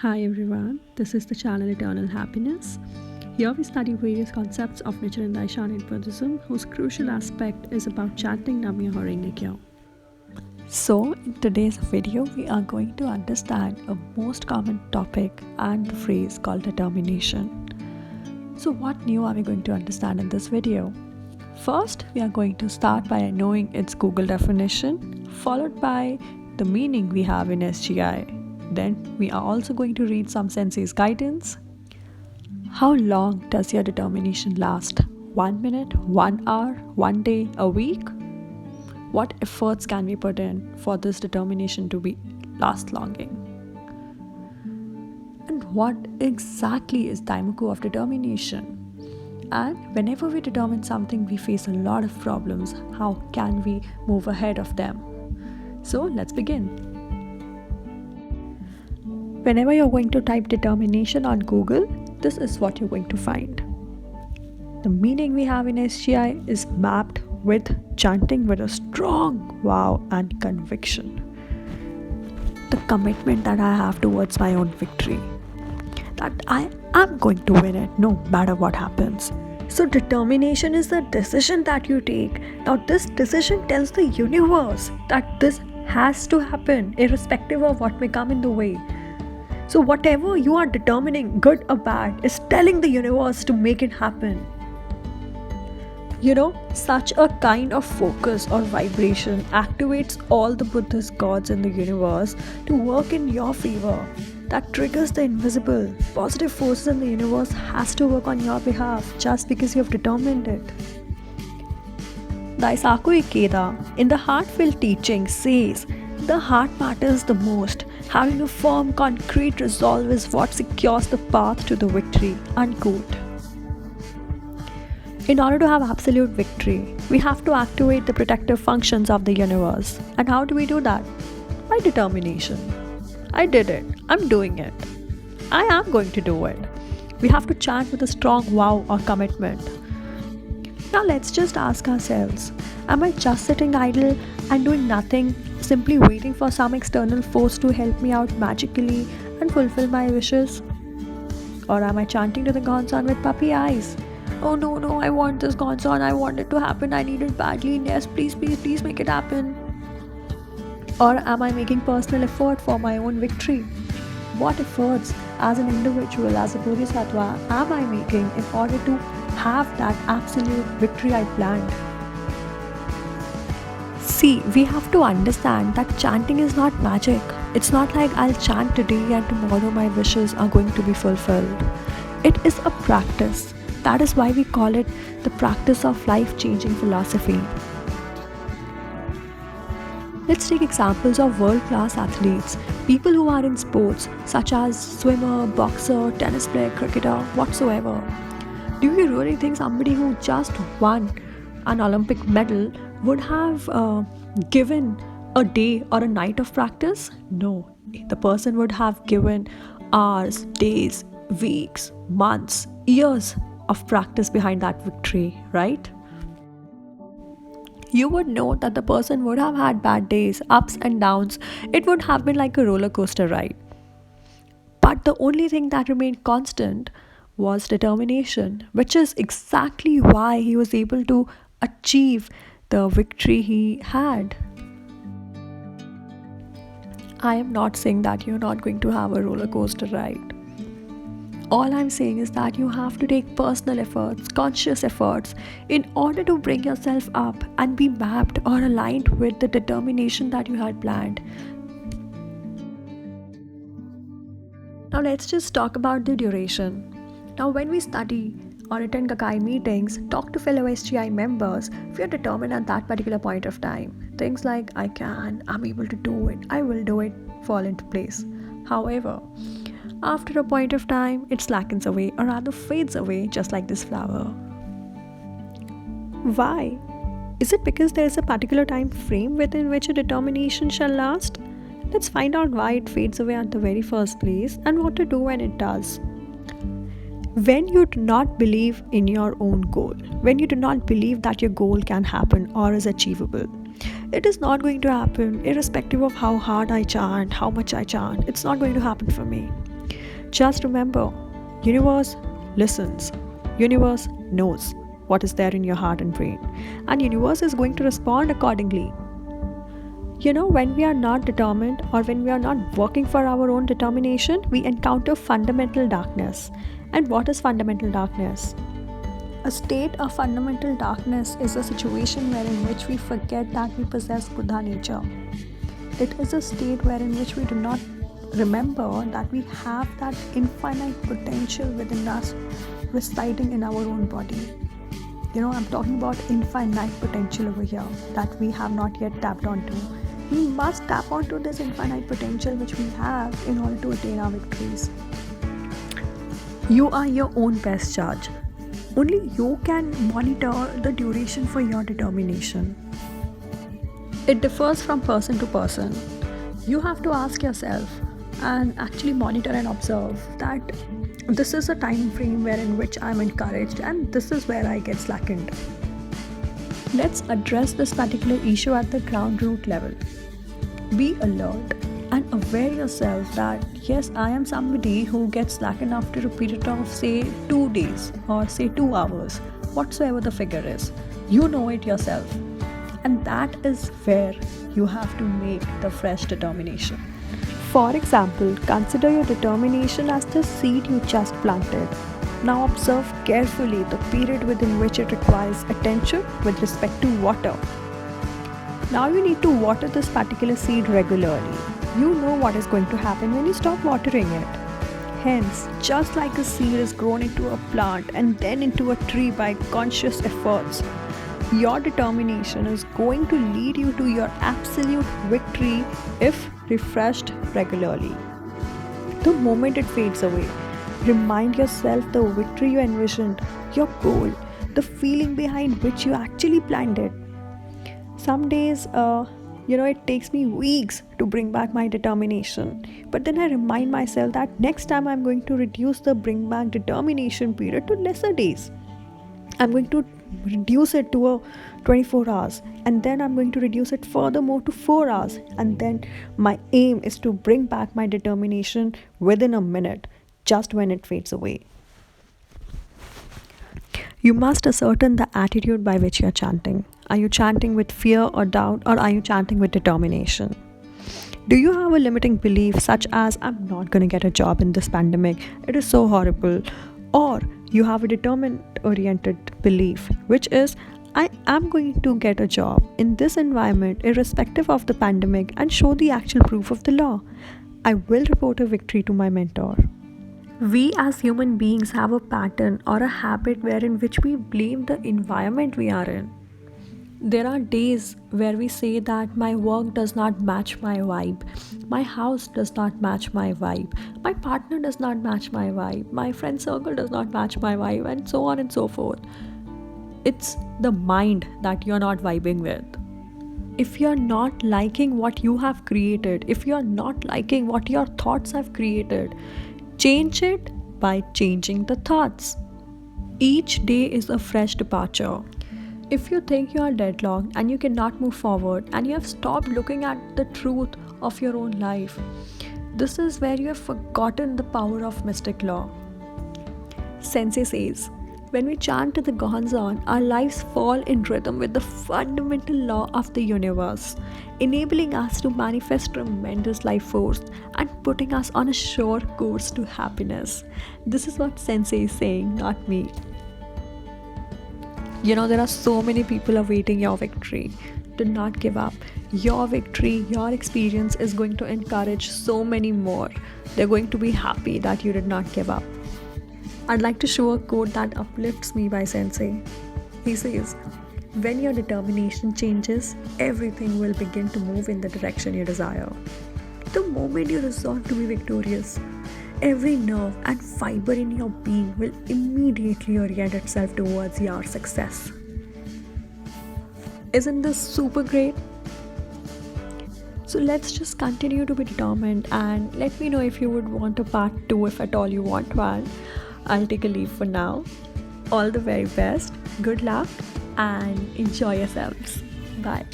Hi everyone, this is the channel Eternal Happiness. Here we study various concepts of Nichiren Daishonin Buddhism, whose crucial aspect is about chanting Nam-myoho Renge-kyo. So, in today's video, we are going to understand a most common topic and the phrase called determination. So, what new are we going to understand in this video? First, we are going to start by knowing its Google definition, followed by the meaning we have in SGI. Then we are also going to read some sensei's guidance. How long does your determination last? 1 minute, 1 hour, 1 day, a week? What efforts can we put in for this determination to be last longing? And what exactly is Daimoku of determination? And whenever we determine something, we face a lot of problems. How can we move ahead of them? So let's begin. Whenever you're going to type determination on Google, this is what you're going to find. The meaning we have in SGI is mapped with chanting with a strong vow and conviction. The commitment that I have towards my own victory. That I am going to win it no matter what happens. So determination is the decision that you take. Now this decision tells the universe that this has to happen irrespective of what may come in the way. So whatever you are determining, good or bad, is telling the universe to make it happen. Such a kind of focus or vibration activates all the Buddhist gods in the universe to work in your favor. That triggers the invisible. Positive forces in the universe has to work on your behalf just because you have determined it. Daisaku Ikeda in the Heartfelt Teaching says, the heart matters the most. Having a firm, concrete resolve is what secures the path to the victory. Unquote. In order to have absolute victory, we have to activate the protective functions of the universe. And how do we do that? By determination. I did it. I'm doing it. I am going to do it. We have to chant with a strong vow or commitment. Now let's just ask ourselves, am I just sitting idle and doing nothing, simply waiting for some external force to help me out magically and fulfill my wishes? Or am I chanting to the Gonsan with puppy eyes? Oh no, I want this Gonsan, I want it to happen, I need it badly, yes, please make it happen. Or am I making personal effort for my own victory? What efforts as an individual, as a Bodhisattva, am I making in order to have that absolute victory I planned? See, we have to understand that chanting is not magic. It's not like I'll chant today and tomorrow my wishes are going to be fulfilled. It is a practice. That is why we call it the practice of life-changing philosophy. Let's take examples of world-class athletes, people who are in sports such as swimmer, boxer, tennis player, cricketer, whatsoever. Do you really think somebody who just won an Olympic medal would have given a day or a night of practice? No, the person would have given hours, days, weeks, months, years of practice behind that victory, right? You would know that the person would have had bad days, ups and downs. It would have been like a roller coaster ride. But the only thing that remained constant was determination, which is exactly why he was able to achieve the victory he had. I am not saying that you're not going to have a roller coaster ride. All I'm saying is that you have to take personal efforts, conscious efforts, in order to bring yourself up and be mapped or aligned with the determination that you had planned. Now let's just talk about the duration. Now when we study or attend Gakai meetings, talk to fellow SGI members, we are determined at that particular point of time. Things like I'm able to do it, I will do it, fall into place. However, after a point of time, it slackens away or rather fades away just like this flower. Why? Is it because there is a particular time frame within which a determination shall last? Let's find out why it fades away at the very first place and what to do when it does. When you do not believe in your own goal, when you do not believe that your goal can happen or is achievable, it is not going to happen irrespective of how hard I chant, how much I chant. It's not going to happen for me. Just remember, universe listens. Universe knows what is there in your heart and brain, and universe is going to respond accordingly. When we are not determined or when we are not working for our own determination, we encounter fundamental darkness. And what is fundamental darkness? A state of fundamental darkness is a situation wherein which we forget that we possess Buddha nature. It is a state wherein which we do not remember that we have that infinite potential within us residing in our own body. I'm talking about infinite potential over here that we have not yet tapped onto. We must tap onto this infinite potential which we have in order to attain our victories. You are your own best judge. Only you can monitor the duration for your determination. It differs from person to person. You have to ask yourself and actually monitor and observe that this is a time frame wherein which I'm encouraged and this is where I get slackened. Let's address this particular issue at the ground root level. Be alert and aware yourself that yes, I am somebody who gets slackened after a period of say 2 days or say 2 hours, whatsoever the figure is. You know it yourself. And that is where you have to make the fresh determination. For example, consider your determination as the seed you just planted. Now observe carefully the period within which it requires attention with respect to water. Now you need to water this particular seed regularly. You know what is going to happen when you stop watering it. Hence, just like a seed is grown into a plant and then into a tree by conscious efforts, your determination is going to lead you to your absolute victory if refreshed regularly. The moment it fades away, remind yourself the victory you envisioned, your goal, the feeling behind which you actually planned it. Some days, it takes me weeks to bring back my determination. But then I remind myself that next time I'm going to reduce the bring back determination period to lesser days. I'm going to reduce it to 24 hours and then I'm going to reduce it furthermore to 4 hours, and then my aim is to bring back my determination within a minute, just when it fades away. You must ascertain the attitude by which you are chanting. Are you chanting with fear or doubt, or are you chanting with determination? Do you have a limiting belief such as I'm not going to get a job in this pandemic, it is so horrible? Or you have a determined oriented belief which is I am going to get a job in this environment irrespective of the pandemic and show the actual proof of the law. I will report a victory to my mentor. We as human beings have a pattern or a habit wherein which we blame the environment we are in. There are days where we say that my work does not match my vibe, my house does not match my vibe, my partner does not match my vibe, my friend circle does not match my vibe, and so on and so forth. It's the mind that you're not vibing with. If you're not liking what you have created, if you're not liking what your thoughts have created, change it by changing the thoughts. Each day is a fresh departure. If you think you are deadlocked and you cannot move forward and you have stopped looking at the truth of your own life, this is where you have forgotten the power of mystic law. Sensei says, when we chant to the Gohonzon, our lives fall in rhythm with the fundamental law of the universe, enabling us to manifest tremendous life force and putting us on a sure course to happiness. This is what Sensei is saying, not me. There are so many people awaiting your victory. Do not give up. Your victory, your experience is going to encourage so many more. They're going to be happy that you did not give up. I'd like to show a quote that uplifts me by Sensei. He says, when your determination changes, everything will begin to move in the direction you desire. The moment you resolve to be victorious, every nerve and fiber in your being will immediately orient itself towards your success. Isn't this super great? So let's just continue to be determined, and let me know if you would want a part 2 if at all you want one. I'll take a leave for now. All the very best, good luck, and enjoy yourselves. Bye.